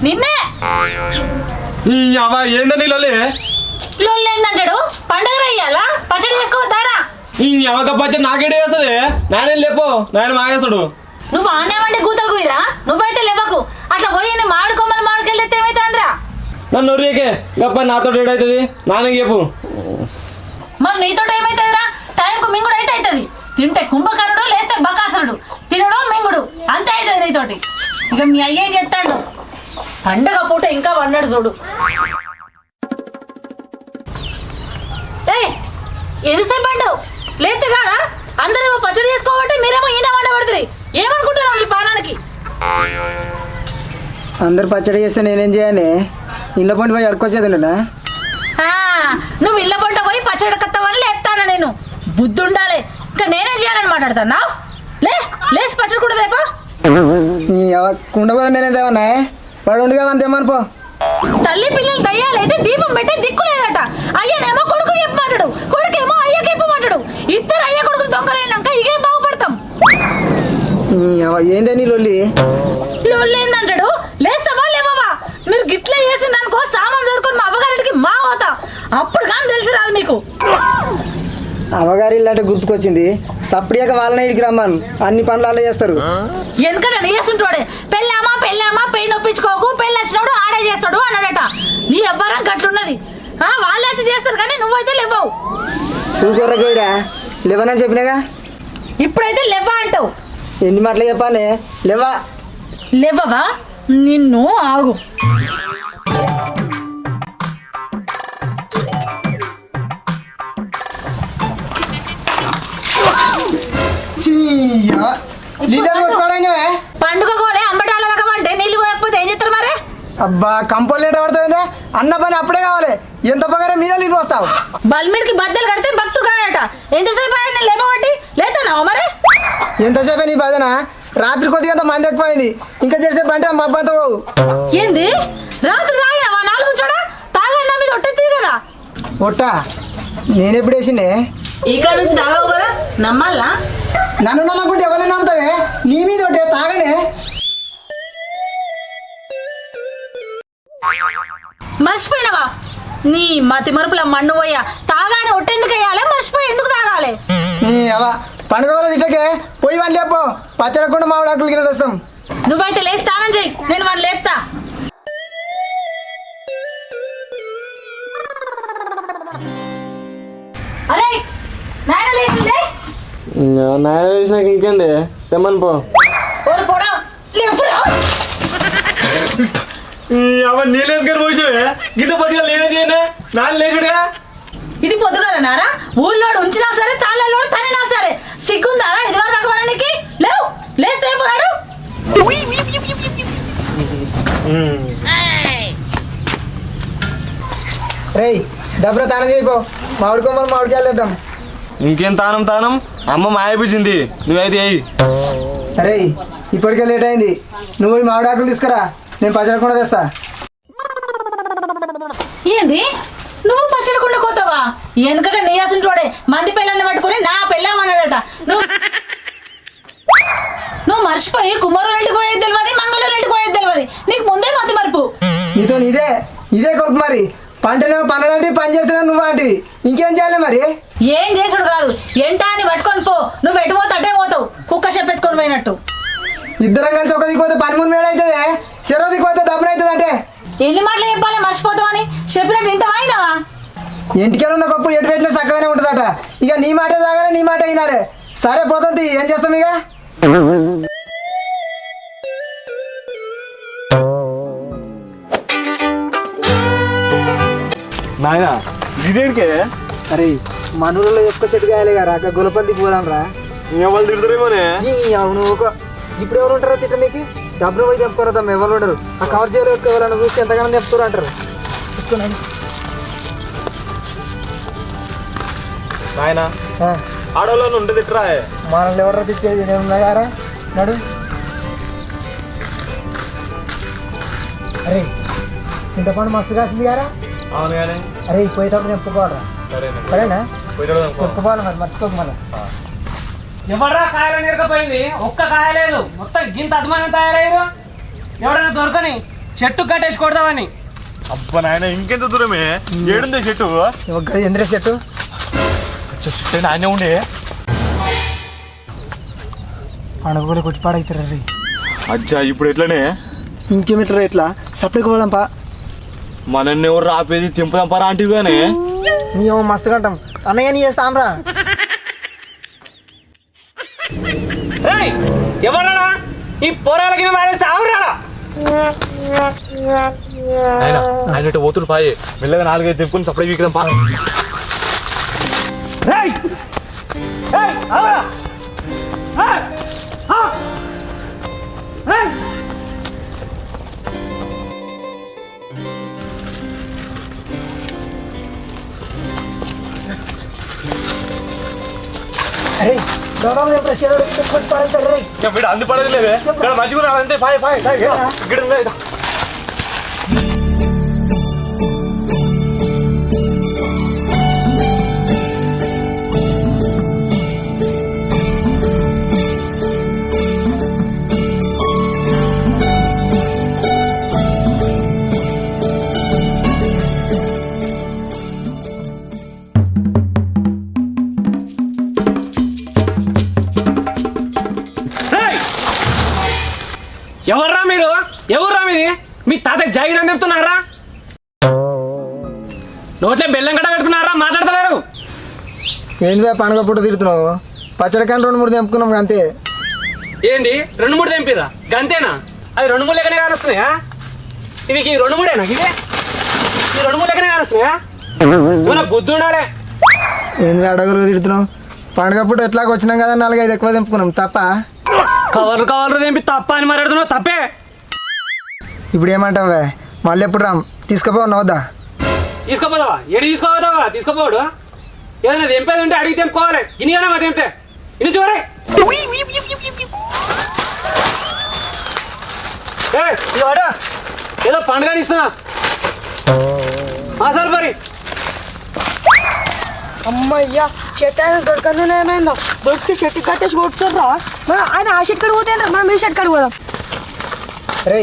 నిన్నే ఏందని ఏందంటాడు పండుగ రయ్యాలా పచ్చడి చేసుకోవద్దారా ఈ అవక పచ్చడి నాకేడే వేస్తుంది నాయన లేపో నాయన మాగేస్తాడు నువ్వు ఆనేవండి గూతలు గుయిరా నువ్వైతే లేవకు అట్లా పోయి మామిడి కొమ్మలు మామిడికెళ్ళి ఏమైతుందిరా నన్ను నొరికే గప్ప నాతో ఏడవుతుంది నాన్న చెప్పు మరి నీతో ఏమైతుందిరా టైంకు మింగుడు అయితే అవుతుంది తింటే కుంభకరుడు లేస్తే బకాసురుడు తినడు మింగుడు అంతే అవుతుంది నీతోటి ఇక మీ అయ్యేం చెప్తాడు పండగ పూట ఇంకా వన్నాడు చూడు ఎంతసేపు అంటావు లేదు కాదా అందరూ పచ్చడి చేసుకోబట్టి మీరేమో ఈయన వంట పడుతుంది ఏమనుకుంటున్నావు నీ పానానికి అందరు పచ్చడి చేస్తే నేనేం చేయాలి ఇళ్ళ పంట పోయి అడుకొచ్చేది నువ్వు ఇళ్ళ పంట పోయి పచ్చడి కత్తవని లేపుతాను నేను బుద్ధి ఉండాలి ఇంకా నేనేం చేయాలని మాట్లాడుతున్నా లేచి పచ్చడి కూడా తేపా కుండ కూడా నేనే తేవన్నా వాడు ఉండి కదా అంతేమనుకో తల్లి పిల్లలు దయ్యాలైతే దీపం పెట్టే దిక్కు లేదట అయ్యనేమో కొడుకు చెప్పమాటాడు కొడుకేమో అయ్యకి చెప్పమాటాడు ఇద్దరు అయ్య కొడుకులు దొంగలైనాక ఇగేం బాగుపడతాం ఏంటని లొల్లి ఏందంటాడు లేస్తావా లేవా మీరు గిట్లా చేసిందనుకో సామాన్ చదువుకొని మా అవ్వగారికి మా పోతా అప్పుడు కానీ తెలిసి రాదు మీకు అవ్వగారి ఇల్లంటే గుర్తుకొచ్చింది సప్పుడియాక వాళ్ళని ఇడికి రమ్మాను అన్ని పనులు అలా చేస్తారు ఎందుకంటే నీ చేస్తుంటాడే పెళ్ళామా పెళ్ళి నొప్పించుకోకు పెళ్ళి వచ్చినప్పుడు ఆడే చేస్తాడు అన్నాడట నీ ఎవ్వరం గట్లున్నది వాళ్ళు వచ్చి చేస్తారు కానీ నువ్వైతే లేవవు ఊరుకోర్రగోడా లేవనని చెప్పినాగా ఇప్పుడైతే లేవా అంటావు ఎన్ని మాటలు చెప్పాలి లేవవా నిన్ను ఆగు పండుగ కూడా అంబటాల రకమంటే నీళ్ళు పోయకపోతే ఏం చేస్తారు మరి అబ్బా కంపోలు లేట పడుతుంది అన్న పని అప్పుడే కావాలి ఎంత పగానే మీద నీళ్ళు వస్తావు బల్మీడికి బద్దలు కడితే భక్తుడు కాడట ఎంతసేపు ఆయన లేపబట్టి లేతానావా మరి ఎంతసేపు నీ భజన రాత్రి కొద్దిగా మంది ఎక్కువైంది ఇంకా చేసేపు అంటే మా అబ్బాయితో పోవు ఏంది రాత్రి తాగినావా 4 చూడా తాగండి మీద ఒట్టెత్తివి కదా ఒట్ట నేనెప్పుడు వేసిండే ఇక్కడ నుంచి తాగవు కదా నమ్మాలా నన్ను నమ్మకుంటే ఎవరైనా నమ్ముతావే నీ మీద ఒకటే తాగనే మర్చిపోయినవా నీ మతి మరుపుల మన్ను పోయా తాగానే ఒట్టెందుకు వేయాలి మర్చిపోయి ఎందుకు తాగాలి నీ పండుగ వాళ్ళ ఇట్లకే పోయి వాళ్ళు లేపో పచ్చడకుండా మామిడి ఆకులు గిన్నె తెస్తాం నువ్వైతే లేచి స్నానం చెయ్యి నేను వాళ్ళు లేపుతా అరే నాయన లేచిందే నాయన లేచినాక ఇంకేంది తెమ్మని పో నీళ్ళేం గారు పోయినావే గిద్ద పదిగా లేనేది నాన్న లేచుడుగా ఇది పొద్దుగలనారా ఊళ్ళోడు ఉంచినా సరే తాళ్ళలోడు తనినా సరే సిగ్గుందారా ఇది వరకు దాకా వాళ్ళకి లేవు లేస్తే పోరాడు రేయ్ డబ్బులో తానం చేయిపో మామిడి కొమ్మలు మామిడికాయలు వేద్దాం ఇంకేం తానం అమ్మ మాయపించింది నువ్వైతే అయ్యి అరే ఇప్పటికే లేట్ అయింది నువ్వు పోయి మామిడి ఆకులు తీసుకురా నేను పచ్చడకుండా తెస్తా ఏంది నువ్వు పచ్చడకుండా కోతావా ఎందుకంటే నీ అసలు చూడే మంది పిల్లల్ని పట్టుకుని నా పెళ్ళామన్నాడట నువ్వు మర్చిపోయి కుమారుల ఇంటికి పోయేది తెలియదు మంగళూరు ఇంటికి పోయేది తెలియదు నీకు ముందే మతి మరుపు నీతో ఇదే కొరకు మరి పంటనేమో పనులంటే పని చేస్తున్నా నువ్వు అంటే ఇంకేం చేయాలి మరి ఏం చేసుడు కాదు ఎంట అని పట్టుకొని పో నువ్వు ఎటు పోతే అటే పోతావు కుక్క చెప్పెత్తుకొని పోయినట్టు ఇద్దరం కలిసి ఒక దిక్కుపోతే పని ముందు మేడైతుంది చెరో దిక్కుపోతే డబ్బులు అవుతుంది అంటే ఎన్ని మాటలు చెప్పాలి మర్చిపోతావని చెప్పినట్టు ఇంట అయినావా ఇంటికెళ్ళి ఉన్న పప్పు ఎటు పెట్టినా చక్కగానే ఉంటుందట ఇక నీ మాట తాగాలి నీ మాట వినాలి సరే పోతుంది ఏం చేస్తాం ఇక నాయనా ఇదేంటికే అరే మనూరులో ఎక్కువ చెట్టు కాయాలి కదా అక్క గులపల్లికి పోదాం రా ఎవరు తిడతారేమోనే అవును ఇప్పుడు ఎవరు ఉంటారో తిట్టడానికి డబ్బులు పోయి తెప్పుకోరద్దాం ఎవరు ఉండరు ఆ కవర్ చేయలు ఎవరైనా చూస్తే ఎంతగానో తెప్పుతారు అంటారు నాయన ఆడవాళ్ళని ఉంటే తిట్టరా మనల్ని ఎవరో తిట్టేది ఏమున్నా గారా నడు అరే చింతపండు మస్తు కాసింది గారా అవును కానీ అరే పోయేటప్పుడు తెప్పుకోవాలరా సరేనా తెప్పుకోవాలి మరి మర్చిపోక మళ్ళీ ఎవర్రా కాయలు నిరకపోయింది ఒక్క కాయ లేదు మొత్తం గింత అభిమానం తయారయ్యారు ఎవరైనా దొరకని చెట్టు కట్టేసి కొడదామని. అబ్బా నాయన ఇంకెంత దూరమే ఏడుందే చెట్టు ఎంద్రే చెట్టు చెట్టు నాయనే ఉండే పండుగ కొట్టి పాడవుతారా రే. అచ్చా ఇప్పుడు ఎట్లనే ఇంకేమిట్రా ఇట్లా సపరేట్గా పోదాంపా. మనల్ని ఎవరు రాపేది తెంపుదాం పరా ఆంటీ గానే నీ ఏమో మస్తు కంటాం అన్నయ్య నీ చేస్తాంరా. రేయ్ ఎవరన్నా ఈ పోరాలకి మారేస్తే ఆవురాడా? ఆయన ఆయన పోతుడు పాయే మెల్లగా 4-5 తెంపుకొని సప్లై వీకుదాం పా. రేయ్ రేయ్ ఆవురా రేయ్ ఆ రేయ్ అరే గౌరవం కొట్టి పాడవుతాడు రే. వీడు అందు పడదు లేదే ఇక్కడ మంచిగా అంతే పాయ్ పాయ్ ఇక్కడ ఉందా ఎవర్రా మీరు? ఎవర్రా మీది? మీ తాత జాగిరం చెప్తున్నారా? నోట్లే బెల్లం కట్ట పెట్టుకున్నారా? మాట్లాడతలేరు. ఏంది పండుగ పూట తిరుగుతున్నావు? పచ్చడి కానీ 2-3 తెంపుకున్నాం అంతే. ఏంది 2-3 తెంపిరా? గంతేనా? అవి 2-3 లెక్కనే కానొస్తున్నాయా? ఇవి 2-3ఏనా? ఇవి 2-3 లెక్కనే కానొస్తున్నాయా? ఏమన్నా బుద్ధి ఉండాలి. ఏంది అడగరు తిరుగుతున్నావు? పండుగ పూట ఎట్లాగ వచ్చినాం కదా 4-5 ఎక్కువ తెంపుకున్నాం తప్ప. కవర్లు తెంపి తప్ప అని మాట్లాడుతున్నావు. తప్పే. ఇప్పుడు ఏమంటావే? మళ్ళీ ఎప్పుడు రామ్ తీసుకుపోవన్నా వద్దా? తీసుకోపోదావా? ఏడు తీసుకోపోతావా? తీసుకోపోడు. ఏదైనా తెంపేది ఉంటే అడిగి తెంపుకోవాలి. ఇన్ని కదా మా తెంపితే ఇన్ని చూరే. ఏదో పండుగ ఇస్తున్నా అసలు మరి అమ్మయ్యా చెట్టు ఆయన దొరకనే ఏమైందో దొరికి చెట్టు కట్టేసి కొట్టుకుర్రా. ఆయన ఆ చెట్టు పోతే మనం ఈ చెట్టు పోదాం. రే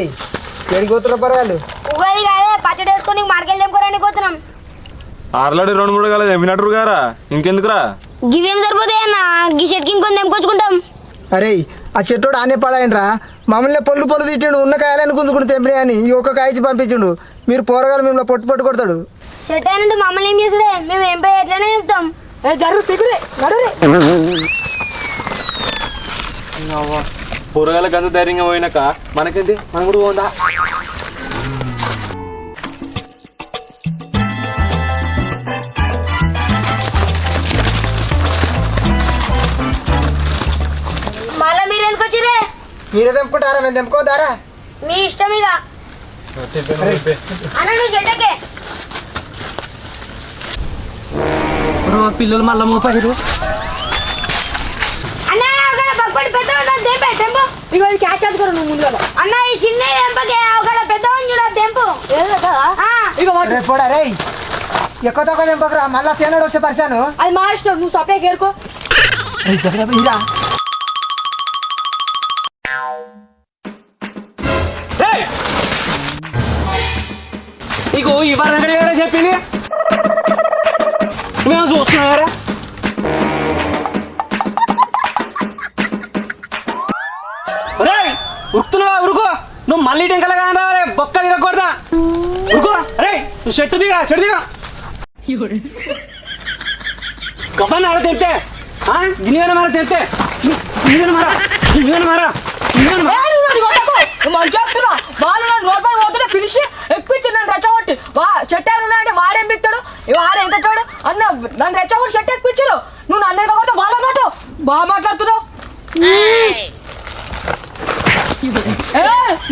ఏడికి పోతున్నా పర్వాలేదు. ఉగాది కాదే పచ్చడి వేసుకొని మార్కెట్ తెంపుకోరానికి పోతున్నాం. ఆర్లాడి 2-3 కాలేదు తెంపినట్టు గారా ఇంకెందుకురా గివేం సరిపోతాయన్న గీ చెట్టుకి ఇంకొని తెంపుకొచ్చుకుంటాం. అరే ఆ చెట్టోడు ఆనే పడాయంట్రా. మమ్మల్ని పొల్లు తిట్టిండు. ఉన్న కాయలని గుంజుకుని తెంపినాయి అని ఈ ఒక్క కాయచి పంపించిండు. మీరు పోరగాలు మిమ్మల్ని పొట్టు కొడతాడు. చెట్టు అయినట్టు మమ్మల్ని ఏం చేసాడే? మేము ఏం పోయి ఎట్లనే చెప్తాం. జరుగు పిగురే నడురే. కూరగాయలకు అంత ధైర్యంగా పోయినాక మనకేంటి మనం కూడా పోందా. మళ్ళా మీరు ఎందుకు వచ్చిరే? మీరే తెంపుకుంటారా? మేము తెంపుకోదారా? మీ ఇష్టం ఇక. అన్న నువ్వు చెట్టకే. పిల్లలు మళ్ళా మోపారు. అన్న ఒక పక్కటి పెద్ద తెంపే తెంపు. ఇగో ఇది క్యాచ్ అందుకోరు నువ్వు ముందు కదా. అన్న ఈ చిన్న తెంపకే ఒక పెద్ద చూడ తెంపు. ఇగో రే పోడా రే ఎక్కువ తక్కువ తెంపకరా. మళ్ళా సేనాడు వస్తే పరిచాను. అది మా ఇష్టం. నువ్వు సపే కేరుకో. ఇరా నీకు ఇవ్వాలని కదా చెప్పింది. మేము చూస్తున్నారా? ఉరుకుతున్నావా? ఉరుకో. నువ్వు మళ్ళీ టెంకలు కానీ రావాలి. బొక్క తిరగకూడదా? ఉరుకో. రే నువ్వు చెట్టు దిగా చెట్టు దిగా గఫన్ ఆడ తెంపితే గిన్నె మారా తెంపితే మారా చెప్తున్నా వాళ్ళు నన్ను రోడ్డు పోతుంటే పిలిచి ఎక్కించి నన్ను రెచ్చగొట్టి చెట్టు ఉన్నా అంటే వాడేం పిక్తాడు వాడేం తెచ్చాడు అన్న నన్ను రెచ్చగొట్టి చెట్టు ఎక్కించారు. నువ్వు నన్ను ఎక్కకపోతే వాళ్ళ కాదు బాగా మాట్లాడుతున్నావు.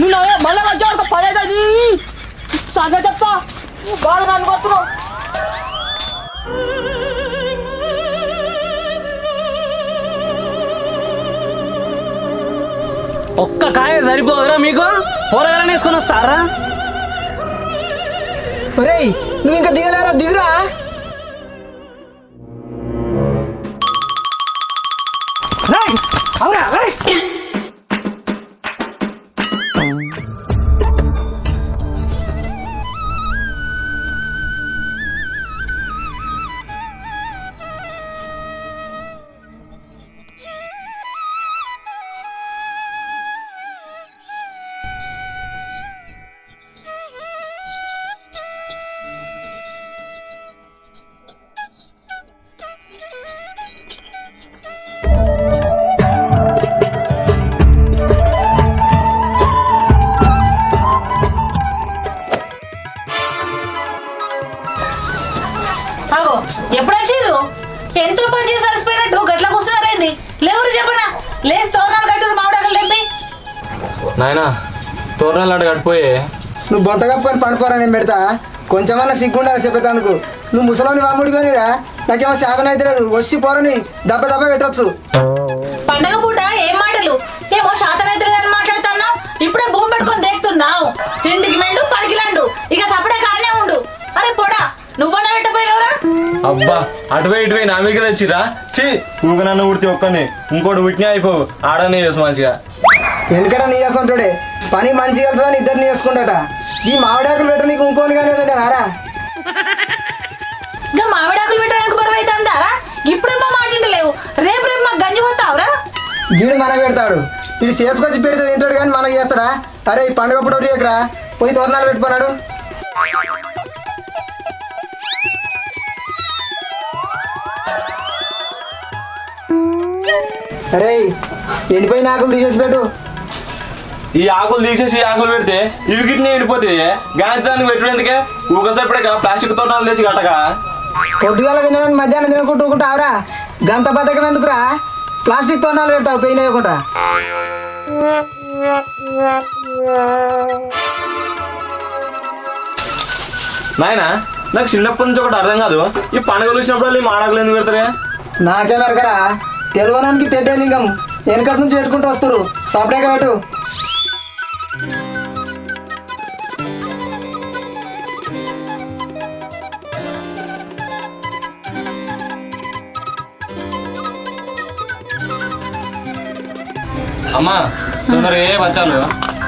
నువ్వు మళ్ళీ మంచిగా ఒక 10 సంగ చెప్తా. నువ్వు బాగా నన్ను కొడుతున్నావు. ఒక్క కాయ సరిపోదురా మీకు? పోరగాలని వేసుకొని వస్తారా? ఒరేయ్ నువ్వు ఇంకా దిగలేరా? దిగురా. అవునా? ఎంతో పని చేసి అలసిపోయినట్టు గట్ల కూర్చున్నారేంది? లేవురు చెప్పనా? లేచి తోరణాలు కట్టురు మామిడాకులు తెంపి. నాయనా తోరణాలు అటు కట్టిపోయే. నువ్వు బొంత కప్పుకొని పండుకోరా, నేను పెడతా. కొంచెమన్నా సిగ్గుండాలి చెప్పేందుకు. నువ్వు ముసలోని వాముడికొనిరా, నాకేమో సాధన అయితే లేదు. వచ్చి పోరని దెబ్బ దెబ్బ పెట్టవచ్చు. పండగ పూట ఏం మాటలు? ఏమో శాతనైతులని మాట్లాడుతున్నావు. ఇప్పుడే భూమి పెట్టుకొని దేకుతున్నావు. తిండికి మెండు పలికి లాండు. ఇక సపడే కానే ఉండు. అరే పొడా, నువ్వన్నా పెట్టపోయినవరా? అబ్బా అటువై ఇటువై నా మీద తెచ్చిరా. చి ఊక నన్ను ఉడితే ఒక్కని ఇంకోటి ఉట్టినే అయిపోవు. ఆడనే చేసు మంచిగా. ఎందుకంటే నీ చేసుకుంటాడే పని మంచిగా వెళ్తుందని ఇద్దరిని చేసుకుంటాట. ఈ మామిడాకులు పెట్ట నీకు ఇంకోని కానీ నారా. ఇంకా మామిడాకులు పెట్టడానికి బరువు అయితే అందారా? ఇప్పుడేమో మాట్లాడలేవు. రేపు రేపు మాకు గంజి పోతావురా? వీడు మన పెడతాడు. వీడు చేసుకొచ్చి పెడితే తింటాడు కానీ మనకు చేస్తాడా? అరే ఈ పండుగ పూట రేకురా, పోయి తోరణాలు పెట్టుకున్నాడు. అరే ఎండిపోయిన ఆకులు తీసేసి పెట్టు. ఈ ఆకులు తీసేసి ఈ ఆకులు పెడితే ఇవి గిట్నే ఎండిపోతాయి. గాంధానికి పెట్టడం ఎందుకే? ఊకసేపడే ప్లాస్టిక్ తోరణాలు తెచ్చి కట్టగా. పొద్దుగాల తినడానికి మధ్యాహ్నం తినకుంటూ ఆవురా. గంత బతకం ఎందుకురా? ప్లాస్టిక్ తోరణాలు పెడతావు పెయిన్ వేయకుండా. నాయనా నాకు చిన్నప్పటి నుంచి ఒకటి అర్థం కాదు. ఈ పండుగలు వచ్చినప్పుడు ఈ మాడాకులు ఎందుకు పెడతారే? నాకే మెరకరా, తెలవనానికి తెడ్డే లింగం వెనకటి నుంచి పెట్టుకుంటూ వస్తారు. సపరేట్గా పెట్టు. అమ్మా తొందరగా ఏ బచ్చాలు.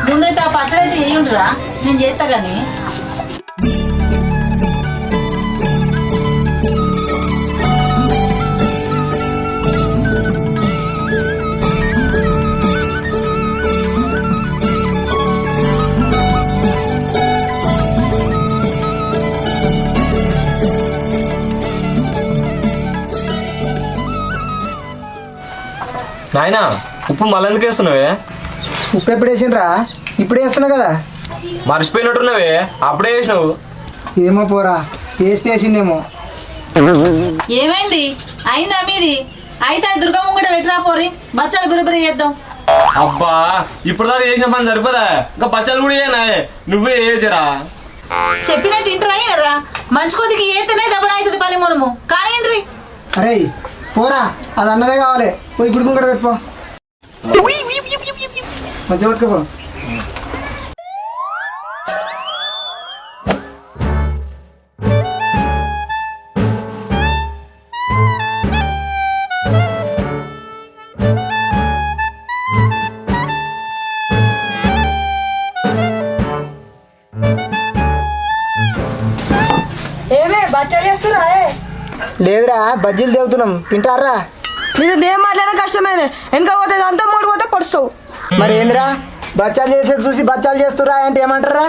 ముందైతే ఆ పచ్చడి అయితే ఏ ఉంటురా, నేను చేస్తా కానీ. నాయనా ఇప్పుడు మళ్ళీ ఎందుకు వేస్తున్నావే? ఉప్పు ఎప్పుడు వేసిండ్రా? ఇప్పుడు వేస్తున్నావు కదా. మర్చిపోయినట్టున్నావే, అప్పుడే వేసినావు. ఏమో పోరా, వేస్తే వేసిందేమో. ఏమైంది? అయిందా మీది? అయితే దుర్గమ్మ కూడా పెట్టరా పోరి, బచ్చాలు బిరబిరి చేద్దాం. అబ్బా ఇప్పుడు దాకా చేసిన పని సరిపోదా? ఇంకా బచ్చాలు కూడా ఏనా? నువ్వే వేయచరా. చెప్పినట్టు ఇంటరా అయినరా? మంచి కొద్దికి ఏతనే దెబ్బన అవుతుంది పని మనము కానీ ఏంటి? అరే పోరా, అది అన్నదే కావాలి. పోయి గుడికి కూడా పెట్టుకో, మంచిగా పట్టుకోపో. ఏమే బచ్చాలు చేస్తున్నా? లేదురా, బజ్జీలు తెగుతున్నాం, తింటారా? నేను ఏం మాట్లాడినా కష్టమేనే. వెనక పోతే అంతా మూడు పోతే పడుస్తావు. మరి ఏందిరా, బచ్చాలు చేసేది చూసి బచ్చాలు చేస్తురా అంటే ఏమంటారా?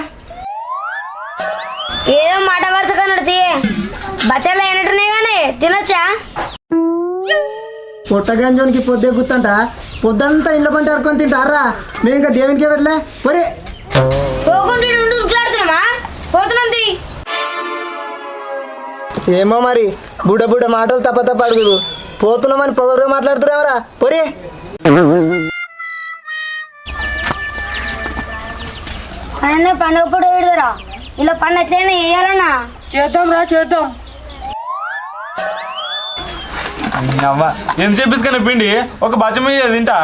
ఏదో మాట వరుసగా నడితే బచ్చాలు అయినట్టునే కానీ తినొచ్చా? పొట్టగంజోనికి పొద్దే గుర్తంట, పొద్దంతా ఇంట్లో పంట ఆడుకొని తింటారా? మేము ఇంకా దేవునికే పెట్టలే. పొరే పోకుంటే ఉట్లాడుతున్నామా? పోతున్నాం తీ. ఏమో మరి, బుడ్డ బుడ్డ మాటలు తప్ప తప్ప అడుగుదు. పోతున్నామని పొగరు మాట్లాడుతున్నావరా? పొరే అన్న పండుగ పూట విడుదరా, ఇలా పండు ఎట్లయినా వేయాలన్నా. చేద్దాం రా, చేద్దాం. అవ్వ ఎంత చెప్పేసుకున్న పిండి ఒక బచ్చ మీద తింటా.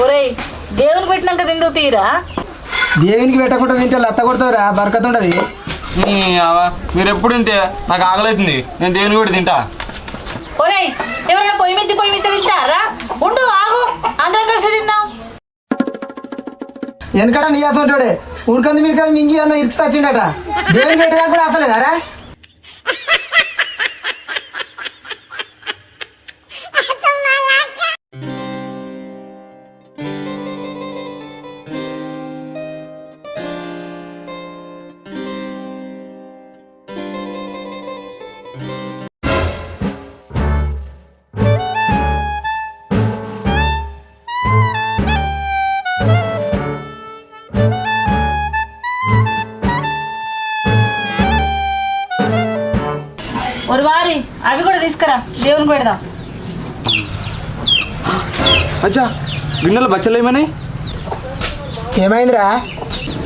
ఒరేయ్ దేవునికి పెట్టినాక తిందుకు తీరా. దేవునికి పెట్టకుండా తింటే లత్త కొడుతుందిరా, బరకత ఉండదు. మీరు ఎప్పుడు తింటే నాకు ఆకలవుతుంది, నేను దేవుని కూడా తింటా. ఒరేయ్ ఎవరైనా పొయ్యి మీద తింటారా? ఉండు ఆగు, అందరం కలిసి తిందాం. వెనకడ నీయాసం ఉంటాడే, ఉడకంది మీరు కానీ మింగి అన్న ఇరికి వచ్చిండట. దేవుని పెట్టడానికి కూడా అసలు లేదారా? ఒక వారి అవి కూడా తీసుకురా దేవునికి పెడదాం. అచ్చా గిన్నెలు బచ్చలు ఏమని ఏమైందిరా?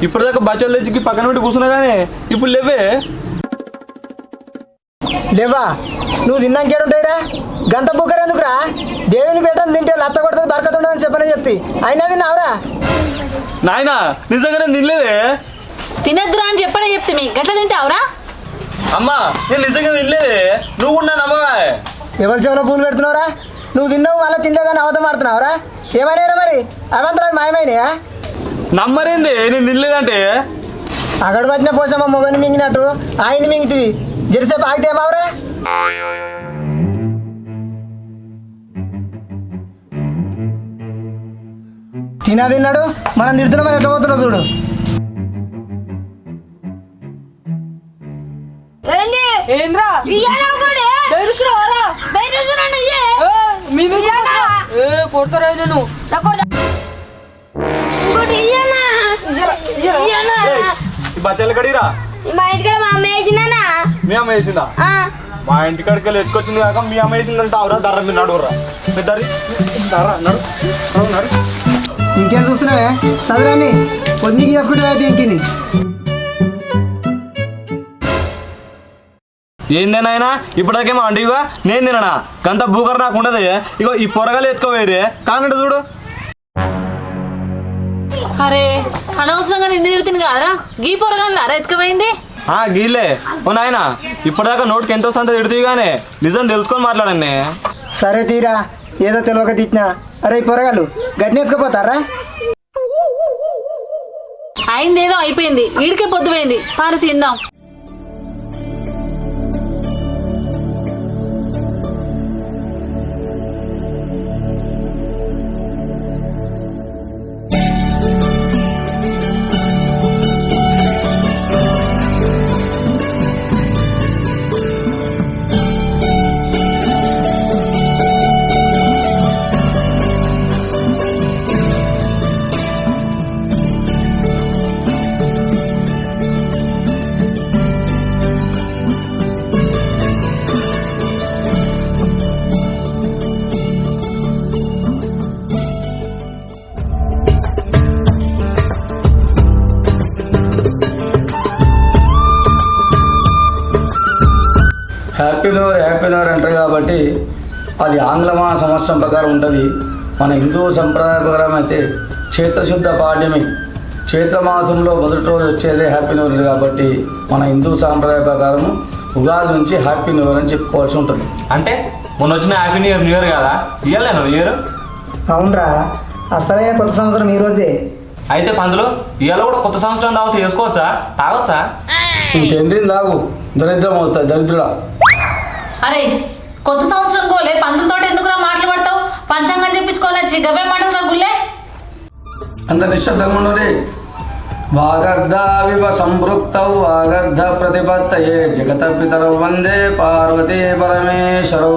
ఇప్పటిదాకా బచ్చలు తెచ్చి పక్కన పెట్టి కూర్చున్నా కానీ ఇప్పుడు లేవే. లేవా? నువ్వు తిన్నాకేడుంటాయిరా? గంత బుక్కర్ ఎందుకురా? దేవునికి పెట్టని తింటే లత్త కొడుతుంది బరకతుండదని చెప్పని చెప్తి అయినా తిన్నావురా? నాయనా నిజంగా నేను తినలేదే. తినద్దురా అని చెప్పనే చెప్తే మీ గట్ల తింటావురా? అమ్మా నేను నిజంగా తినలేదే, నువ్వు కూడా నమ్మవా? ఎవరి చెవులో పూలు పెడుతున్నావురా? నువ్వు తిన్నావు మళ్ళీ తినలేదని అవధం ఆడుతున్నావురా? ఏమైనా మరి అవంతరాలు మాయమైనాయా? నమ్మరేంది నేను తినలేదంటే? అక్కడ పట్టిన పోసమ్మ మొబైల్ మింగినట్టు ఆయన్ని మింగితివి. జరిసేపు ఆగితే ఏమావురా? తిన్నాడు మనం తిడుతున్నాం మరి ఎట్లా పోతున్నావు చూడు. ఏంది ఏంద్రా ఇయ్యాల ఒకటి బెరుసురారా బయటసురండి ఇయ్యే మీ కొడతారా నేను ఇంకోటి ఇయ్యనా ఇయ్యనా ఈ బచ్చలు కడిరా మా ఇంటికాడ మా అమ్మ వేసిందనా మీ అమ్మ వేసిందా? మా ఇంటికాడికి వెళ్ళి ఎత్తుకొచ్చింది కాక మీ అమ్మ వేసిందంటే అవరా దర్ర మీరు నడువురా పెద్దరి నడు. ఇంకేం చూస్తున్నావే చదువురాని పొద్దుకి చేసుకుంటే అయితే ఇంకింది. ఏందేనాయనా ఇప్పటికేమో అండిగా నేను తిననా కంత బూకర్ నాకు ఉండదు. ఇగో ఈ పొరగాలు ఎత్తుకోవేరే కానంటే చూడు. అరే అనవసరంగా నిన్ను తిరుగుతుంది కాదరా, గీ పొరగాను అరే ఎత్తుకపోయింది. గీలే ఓ నాయన ఇప్పటిదాకా నోటికి ఎంతో సంత తిడుతుంది కానీ నిజం తెలుసుకొని మాట్లాడండి. సరే తీరా ఏదో తెలియక తిట్టినా. అరే పొరగాలు గట్టిని ఎత్తుకుపోతారా? అయిందేదో అయిపోయింది, వీడికే పొద్దుపోయింది, పారి తిందాం. హ్యాపీ న్యూ ఇయర్ అంటారు కాబట్టి అది ఆంగ్ల మాస సంవత్సరం ప్రకారం ఉంటుంది. మన హిందూ సంప్రదాయ ప్రకారం అయితే చైత్రశుద్ధ పాడ్యమి చైత్రమాసంలో మొదటి రోజు వచ్చేదే హ్యాపీ న్యూ ఇయర్ కాబట్టి మన హిందూ సాంప్రదాయ ప్రకారం ఉగాది నుంచి హ్యాపీ న్యూ ఇయర్ అని చెప్పుకోవాల్సి ఉంటుంది. అంటే మొన్న వచ్చిన హ్యాపీ న్యూ ఇయర్ కదా ఇయ్యలేను న్యూ ఇయర్. అవునరా, అసలైన కొత్త సంవత్సరం ఈ రోజే. అయితే పందులు ఇవాళ కూడా కొత్త సంవత్సరం దావత చేసుకోవచ్చా, తాగొచ్చా? ఇంకేంటిని తాగు, దరిద్రం అవుతుంది దరిద్రుడా. అరే కొత్త సంవత్సరం గోలే పందులతో ఎందుకురా మాట్లాడతావు? పంచాంగం చెప్పించుకోవాలి గవే మాటలు గుళ్ళే. అంత నిశ్శబ్దంగా ఉన్నది. వాగర్ధావివ సంపృక్తౌ వాగర్ధ ప్రతిపత్తయే జగత పితరౌ వందే పార్వతీ పరమేశ్వరౌ.